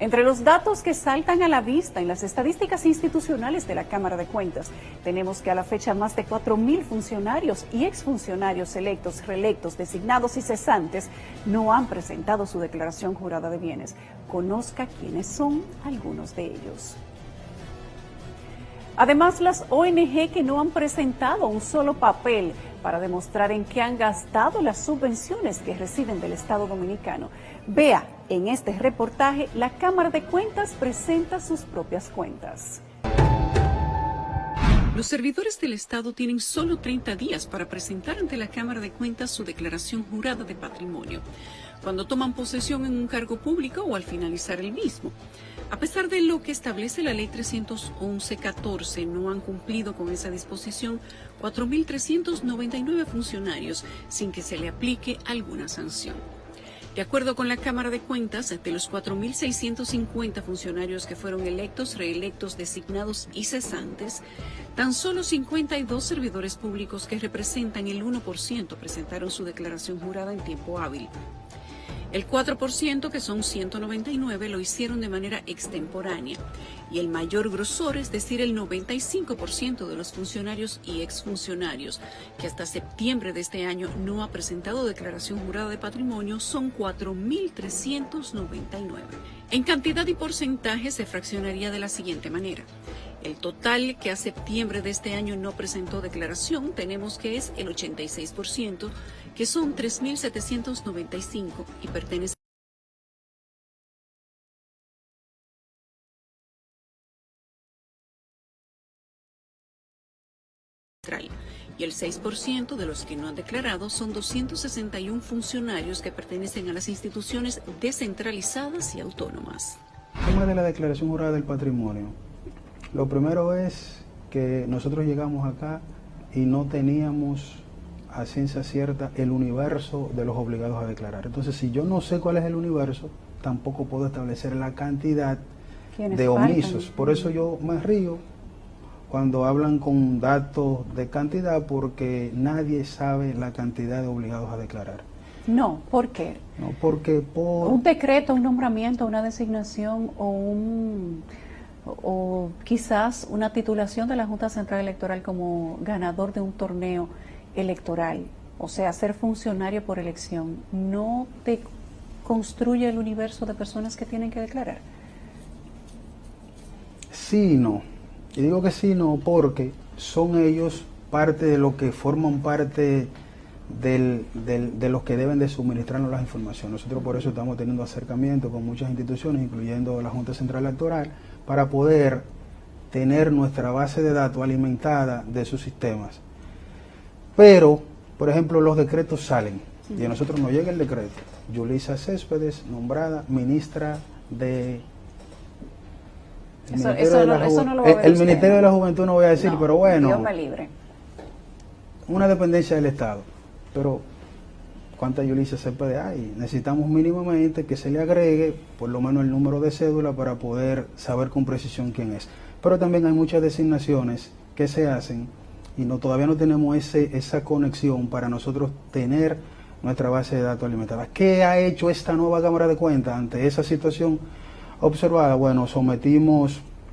Entre los datos que saltan a la vista en las estadísticas institucionales de la Cámara de Cuentas, tenemos que a la fecha más de 4.000 funcionarios y exfuncionarios electos, reelectos, designados y cesantes no han presentado su declaración jurada de bienes. Conozca quiénes son algunos de ellos. Además, las ONG que no han presentado un solo papel para demostrar en qué han gastado las subvenciones que reciben del Estado Dominicano. Vea, en este reportaje, la Cámara de Cuentas presenta sus propias cuentas. Los servidores del Estado tienen solo 30 días para presentar ante la Cámara de Cuentas su declaración jurada de patrimonio, cuando toman posesión en un cargo público o al finalizar el mismo. A pesar de lo que establece la Ley 311-14, no han cumplido con esa disposición 4.399 funcionarios sin que se le aplique alguna sanción. De acuerdo con la Cámara de Cuentas, de los 4.650 funcionarios que fueron electos, reelectos, designados y cesantes, tan solo 52 servidores públicos, que representan el 1%, presentaron su declaración jurada en tiempo hábil. El 4%, que son 199, lo hicieron de manera extemporánea, y el mayor grosor, es decir, el 95% de los funcionarios y exfuncionarios, que hasta septiembre de este año no ha presentado declaración jurada de patrimonio, son 4.399. En cantidad y porcentaje se fraccionaría de la siguiente manera. El total que a septiembre de este año no presentó declaración, tenemos que es el 86%, que son 3.795 y pertenece y el 6% de los que no han declarado son 261 funcionarios que pertenecen a las instituciones descentralizadas y autónomas. El tema de la declaración jurada del patrimonio. Lo primero es que nosotros llegamos acá y no teníamos a ciencia cierta el universo de los obligados a declarar. Entonces, si yo no sé cuál es el universo, tampoco puedo establecer la cantidad de omisos. Por eso yo me río cuando hablan con datos de cantidad, porque nadie sabe la cantidad de obligados a declarar. No, ¿por qué? No, porque por un decreto, un nombramiento, una designación o quizás una titulación de la Junta Central Electoral como ganador de un torneo electoral, o sea, ser funcionario por elección, ¿no te construye el universo de personas que tienen que declarar? Sí y no. Y digo que sí y no porque son ellos parte de lo que forman parte de los que deben de suministrarnos las informaciones. Nosotros por eso estamos teniendo acercamiento con muchas instituciones, incluyendo la Junta Central Electoral, para poder tener nuestra base de datos alimentada de sus sistemas. Pero, por ejemplo, los decretos salen y a nosotros nos llega el decreto. Yulisa Céspedes, nombrada ministra de... Eso no lo va a ver el usted, Ministerio de la Juventud no voy a decir, no, pero bueno, Dios me libre. Una dependencia del Estado. Pero, ¿cuántas Yulisa Céspedes hay? Necesitamos mínimamente que se le agregue por lo menos el número de cédula para poder saber con precisión quién es. Pero también hay muchas designaciones que se hacen y todavía no tenemos esa conexión para nosotros tener nuestra base de datos alimentada. ¿Qué ha hecho esta nueva Cámara de Cuentas ante esa situación observada? Bueno,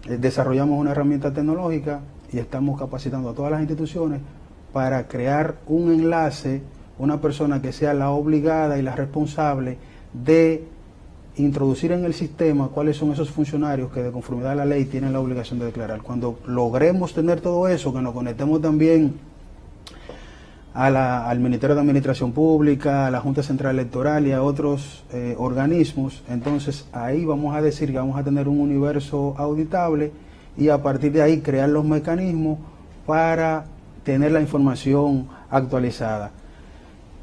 desarrollamos una herramienta tecnológica y estamos capacitando a todas las instituciones para crear un enlace, una persona que sea la obligada y la responsable de introducir en el sistema cuáles son esos funcionarios que de conformidad a la ley tienen la obligación de declarar. Cuando logremos tener todo eso, que nos conectemos también al Ministerio de Administración Pública, a la Junta Central Electoral y a otros organismos, entonces ahí vamos a decir que vamos a tener un universo auditable y a partir de ahí crear los mecanismos para tener la información actualizada.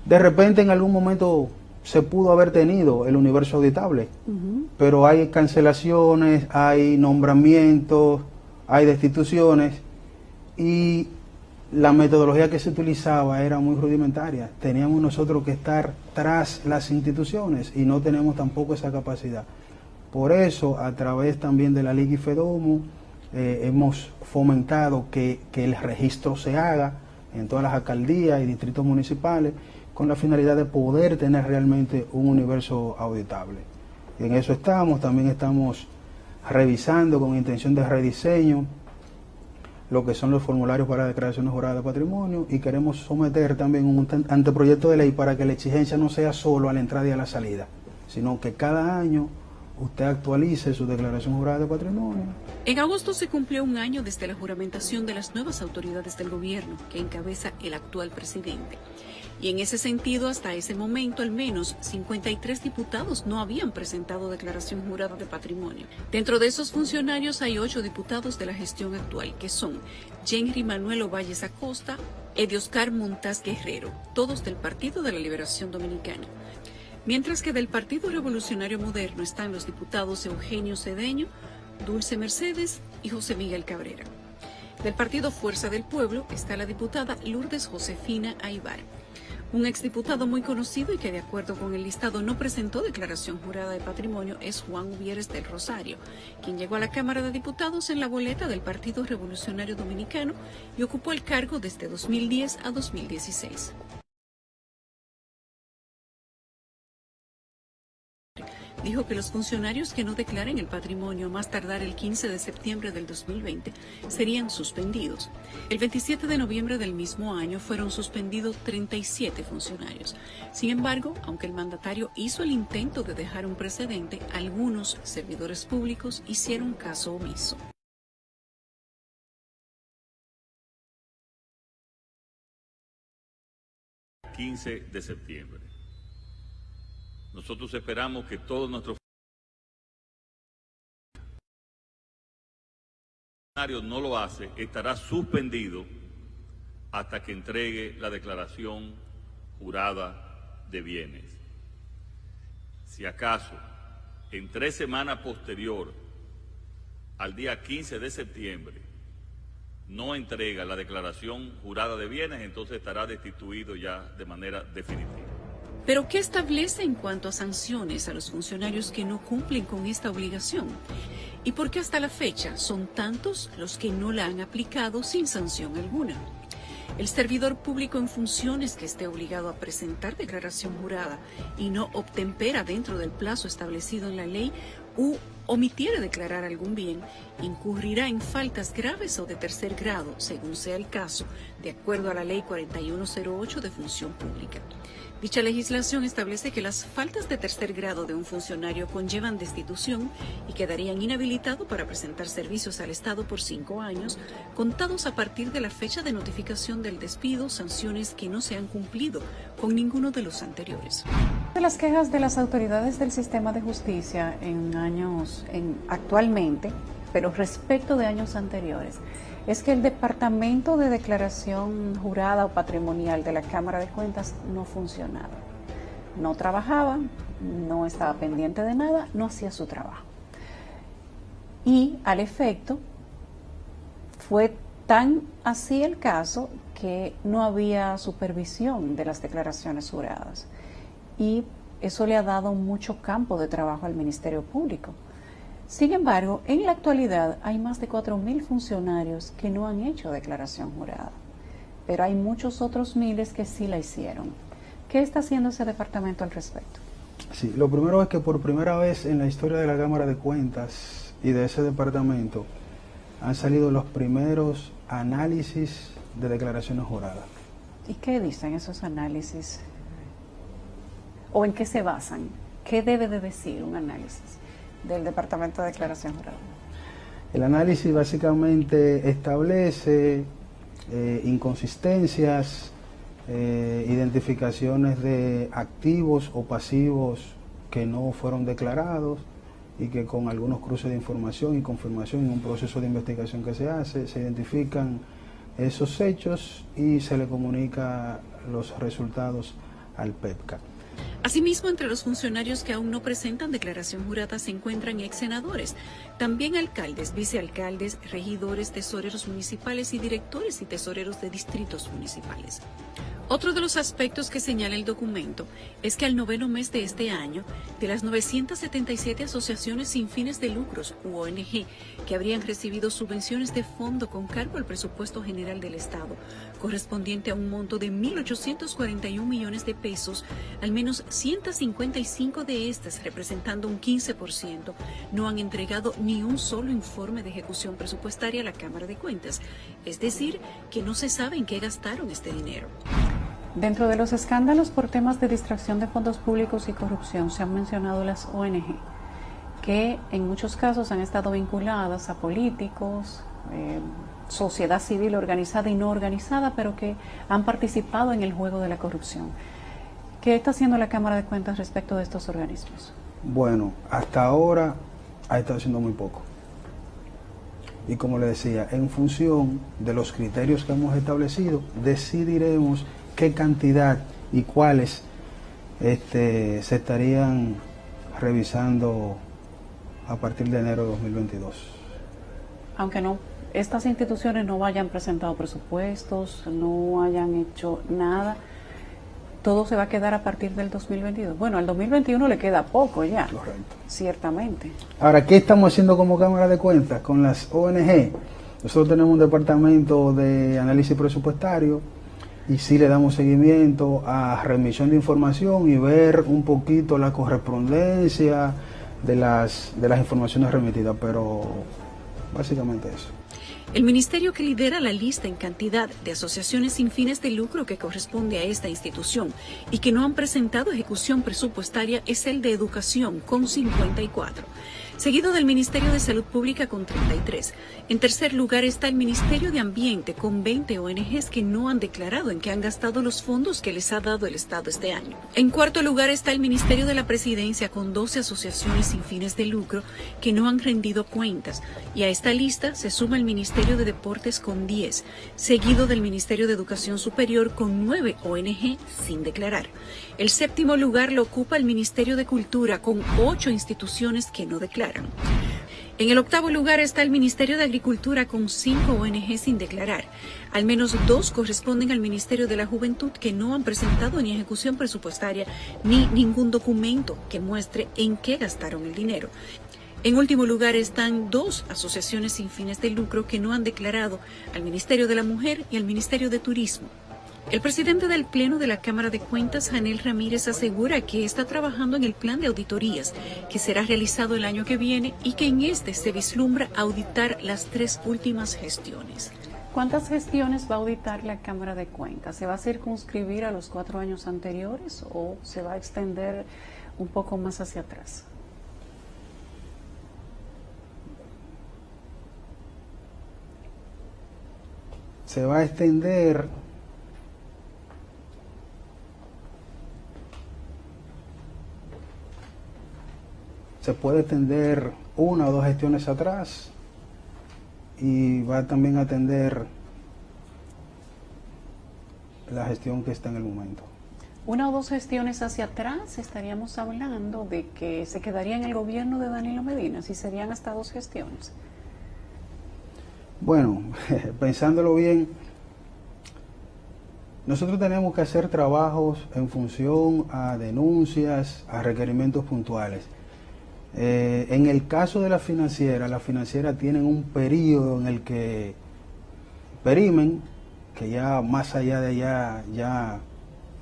De repente en algún momento se pudo haber tenido el universo auditable, pero hay cancelaciones, hay nombramientos, hay destituciones y la metodología que se utilizaba era muy rudimentaria. Teníamos nosotros que estar tras las instituciones y no tenemos tampoco esa capacidad. Por eso, a través también de la Liga IFEDOMO, hemos fomentado que el registro se haga en todas las alcaldías y distritos municipales con la finalidad de poder tener realmente un universo auditable. En eso estamos, también estamos revisando con intención de rediseño lo que son los formularios para declaraciones juradas de patrimonio y queremos someter también un anteproyecto de ley para que la exigencia no sea solo a la entrada y a la salida, sino que cada año usted actualice su declaración jurada de patrimonio. En agosto se cumplió un año desde la juramentación de las nuevas autoridades del gobierno que encabeza el actual presidente. Y en ese sentido, hasta ese momento, al menos 53 diputados no habían presentado declaración jurada de patrimonio. Dentro de esos funcionarios hay 8 diputados de la gestión actual, que son Henry Manuel Ovalles Acosta, Edioscar Montaz Guerrero, todos del Partido de la Liberación Dominicana. Mientras que del Partido Revolucionario Moderno están los diputados Eugenio Cedeño, Dulce Mercedes y José Miguel Cabrera. Del Partido Fuerza del Pueblo está la diputada Lourdes Josefina Aybar. Un exdiputado muy conocido y que de acuerdo con el listado no presentó declaración jurada de patrimonio es Juan Uvieres del Rosario, quien llegó a la Cámara de Diputados en la boleta del Partido Revolucionario Dominicano y ocupó el cargo desde 2010 a 2016. Dijo que los funcionarios que no declaren el patrimonio a más tardar el 15 de septiembre del 2020 serían suspendidos. El 27 de noviembre del mismo año fueron suspendidos 37 funcionarios. Sin embargo, aunque el mandatario hizo el intento de dejar un precedente, algunos servidores públicos hicieron caso omiso. El 15 de septiembre. Nosotros esperamos que todos nuestros funcionarios no lo hace, estará suspendido hasta que entregue la declaración jurada de bienes. Si acaso, en 3 semanas posterior al día 15 de septiembre, no entrega la declaración jurada de bienes, entonces estará destituido ya de manera definitiva. ¿Pero qué establece en cuanto a sanciones a los funcionarios que no cumplen con esta obligación? ¿Y por qué hasta la fecha son tantos los que no la han aplicado sin sanción alguna? El servidor público en funciones que esté obligado a presentar declaración jurada y no obtempera dentro del plazo establecido en la ley u omitiere declarar algún bien, incurrirá en faltas graves o de tercer grado, según sea el caso, de acuerdo a la Ley 4108 de Función Pública. Dicha legislación establece que las faltas de tercer grado de un funcionario conllevan destitución y quedarían inhabilitados para presentar servicios al Estado por 5 años, contados a partir de la fecha de notificación del despido, sanciones que no se han cumplido con ninguno de los anteriores. De las quejas de las autoridades del sistema de justicia actualmente, pero respecto de años anteriores, es que el Departamento de Declaración Jurada o Patrimonial de la Cámara de Cuentas no funcionaba. No trabajaba, no estaba pendiente de nada, no hacía su trabajo. Y al efecto, fue tan así el caso que no había supervisión de las declaraciones juradas. Y eso le ha dado mucho campo de trabajo al Ministerio Público. Sin embargo, en la actualidad hay más de 4.000 funcionarios que no han hecho declaración jurada, pero hay muchos otros miles que sí la hicieron. ¿Qué está haciendo ese departamento al respecto? Sí, lo primero es que por primera vez en la historia de la Cámara de Cuentas y de ese departamento han salido los primeros análisis de declaraciones juradas. ¿Y qué dicen esos análisis? ¿O en qué se basan? ¿Qué debe de decir un análisis del Departamento de Declaración Jurada? El análisis básicamente establece inconsistencias, identificaciones de activos o pasivos que no fueron declarados y que con algunos cruces de información y confirmación en un proceso de investigación que se hace, se identifican esos hechos y se le comunica los resultados al PEPCA. Asimismo, entre los funcionarios que aún no presentan declaración jurada se encuentran ex senadores, también alcaldes, vicealcaldes, regidores, tesoreros municipales y directores y tesoreros de distritos municipales. Otro de los aspectos que señala el documento es que al 9º mes de este año, de las 977 asociaciones sin fines de lucros u ONG que habrían recibido subvenciones de fondo con cargo al presupuesto general del Estado, correspondiente a un monto de 1.841 millones de pesos, al menos 455 de estas, representando un 15%, no han entregado ni un solo informe de ejecución presupuestaria a la Cámara de Cuentas, es decir, que no se sabe en qué gastaron este dinero. Dentro de los escándalos por temas de distracción de fondos públicos y corrupción se han mencionado las ONG, que en muchos casos han estado vinculadas a políticos, sociedad civil organizada y no organizada, pero que han participado en el juego de la corrupción. ¿Qué está haciendo la Cámara de Cuentas respecto de estos organismos? Bueno, hasta ahora ha estado haciendo muy poco. Y como le decía, en función de los criterios que hemos establecido, decidiremos qué cantidad y cuáles se estarían revisando a partir de enero de 2022. Aunque no, estas instituciones no hayan presentado presupuestos, no hayan hecho nada, todo se va a quedar a partir del 2022. Bueno, al 2021 le queda poco ya. Correcto. Ciertamente. Ahora, ¿qué estamos haciendo como Cámara de Cuentas con las ONG? Nosotros tenemos un departamento de análisis presupuestario y sí le damos seguimiento a remisión de información y ver un poquito la correspondencia de las informaciones remitidas, pero básicamente eso. El ministerio que lidera la lista en cantidad de asociaciones sin fines de lucro que corresponde a esta institución y que no han presentado ejecución presupuestaria es el de Educación, con 54. Seguido del Ministerio de Salud Pública con 33. En tercer lugar está el Ministerio de Ambiente con 20 ONGs que no han declarado en qué han gastado los fondos que les ha dado el Estado este año. En cuarto lugar está el Ministerio de la Presidencia con 12 asociaciones sin fines de lucro que no han rendido cuentas. Y a esta lista se suma el Ministerio de Deportes con 10, seguido del Ministerio de Educación Superior con 9 ONG sin declarar. El séptimo lugar lo ocupa el Ministerio de Cultura con 8 instituciones que no declaran. En el octavo lugar está el Ministerio de Agricultura con 5 ONG sin declarar. Al menos 2 corresponden al Ministerio de la Juventud que no han presentado ni ejecución presupuestaria ni ningún documento que muestre en qué gastaron el dinero. En último lugar están 2 asociaciones sin fines de lucro que no han declarado al Ministerio de la Mujer y al Ministerio de Turismo. El presidente del Pleno de la Cámara de Cuentas, Janel Ramírez, asegura que está trabajando en el plan de auditorías que será realizado el año que viene y que en este se vislumbra auditar las 3 últimas gestiones. ¿Cuántas gestiones va a auditar la Cámara de Cuentas? ¿Se va a circunscribir a los 4 años anteriores o se va a extender un poco más hacia atrás? Se va a extender se puede extender 1 o 2 gestiones atrás y va también a atender la gestión que está en el momento. 1 o 2 gestiones hacia atrás, estaríamos hablando de que se quedaría en el gobierno de Danilo Medina, si serían hasta 2 gestiones. Bueno, pensándolo bien, nosotros tenemos que hacer trabajos en función a denuncias, a requerimientos puntuales. En el caso de la financiera tienen un periodo en el que perimen, que ya más allá de allá ya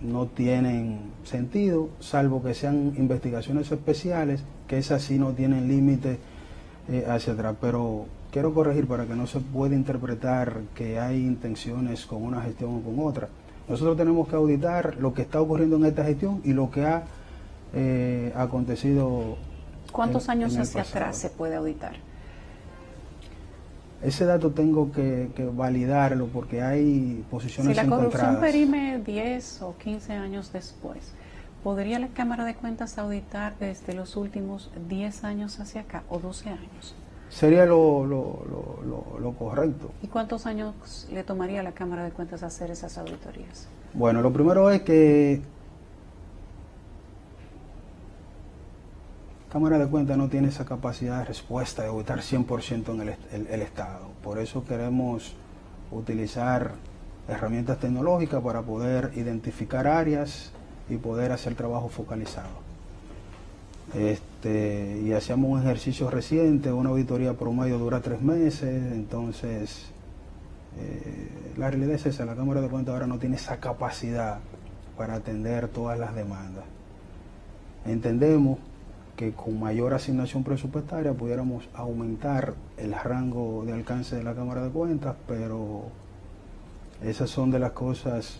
no tienen sentido, salvo que sean investigaciones especiales, que esas sí no tienen límite hacia atrás. Pero quiero corregir para que no se pueda interpretar que hay intenciones con una gestión o con otra. Nosotros tenemos que auditar lo que está ocurriendo en esta gestión y lo que ha acontecido. ¿Cuántos años hacia pasado. atrás se puede auditar? Ese dato tengo que validarlo porque hay posiciones encontradas. Si la corrupción perime 10 o 15 años después, ¿podría la Cámara de Cuentas auditar desde los últimos 10 años hacia acá o 12 años? Sería lo correcto. ¿Y cuántos años le tomaría a la Cámara de Cuentas hacer esas auditorías? Bueno, lo primero es que Cámara de Cuentas no tiene esa capacidad de respuesta de auditar 100% en el Estado. Por eso queremos utilizar herramientas tecnológicas para poder identificar áreas y poder hacer trabajo focalizado. Y hacíamos un ejercicio reciente, una auditoría promedio dura 3 meses, entonces la realidad es esa, la Cámara de Cuentas ahora no tiene esa capacidad para atender todas las demandas. Entendemos que con mayor asignación presupuestaria pudiéramos aumentar el rango de alcance de la Cámara de Cuentas, pero esas son de las cosas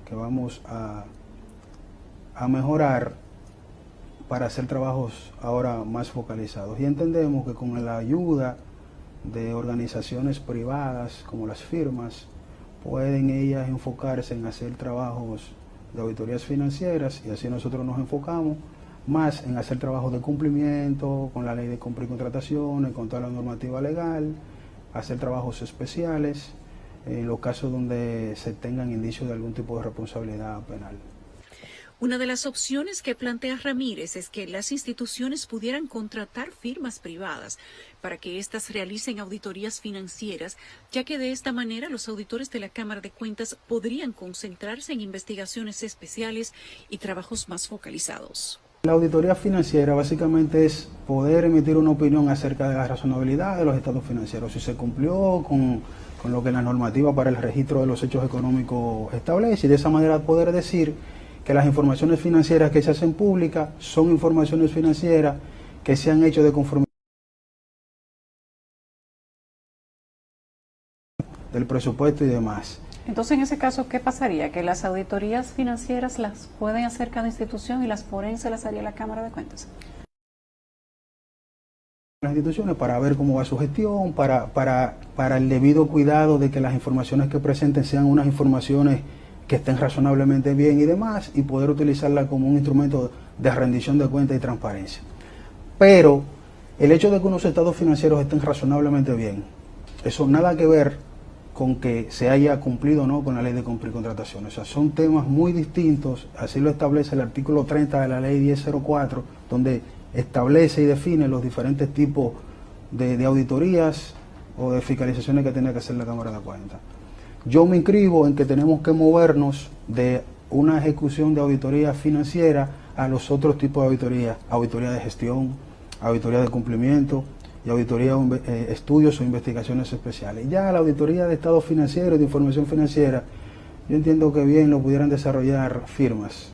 que vamos a mejorar para hacer trabajos ahora más focalizados. Y entendemos que con la ayuda de organizaciones privadas como las firmas, pueden ellas enfocarse en hacer trabajos de auditorías financieras, y así nosotros nos enfocamos más en hacer trabajos de cumplimiento con la ley de compra y contrataciones, con toda la normativa legal, hacer trabajos especiales en los casos donde se tengan indicios de algún tipo de responsabilidad penal. Una de las opciones que plantea Ramírez es que las instituciones pudieran contratar firmas privadas para que éstas realicen auditorías financieras, ya que de esta manera los auditores de la Cámara de Cuentas podrían concentrarse en investigaciones especiales y trabajos más focalizados. La auditoría financiera básicamente es poder emitir una opinión acerca de la razonabilidad de los estados financieros, si se cumplió con lo que la normativa para el registro de los hechos económicos establece, y de esa manera poder decir que las informaciones financieras que se hacen públicas son informaciones financieras que se han hecho de conformidad del presupuesto y demás. Entonces, en ese caso, ¿qué pasaría? ¿Que las auditorías financieras las pueden hacer cada institución y las forenses las haría la Cámara de Cuentas? Las instituciones para ver cómo va su gestión, para el debido cuidado de que las informaciones que presenten sean unas informaciones que estén razonablemente bien y demás, y poder utilizarla como un instrumento de rendición de cuentas y transparencia. Pero el hecho de que unos estados financieros estén razonablemente bien, eso nada que ver con que se haya cumplido o no con la ley de compra y contratación. O sea, son temas muy distintos, así lo establece el artículo 30 de la ley 1004, donde establece y define los diferentes tipos de auditorías o de fiscalizaciones que tiene que hacer la Cámara de Cuentas. Yo me inscribo en que tenemos que movernos de una ejecución de auditoría financiera a los otros tipos de auditoría, auditoría de gestión, auditoría de cumplimiento y auditoría estudios o investigaciones especiales. Ya la auditoría de estado financiero y de información financiera, yo entiendo que bien lo pudieran desarrollar firmas.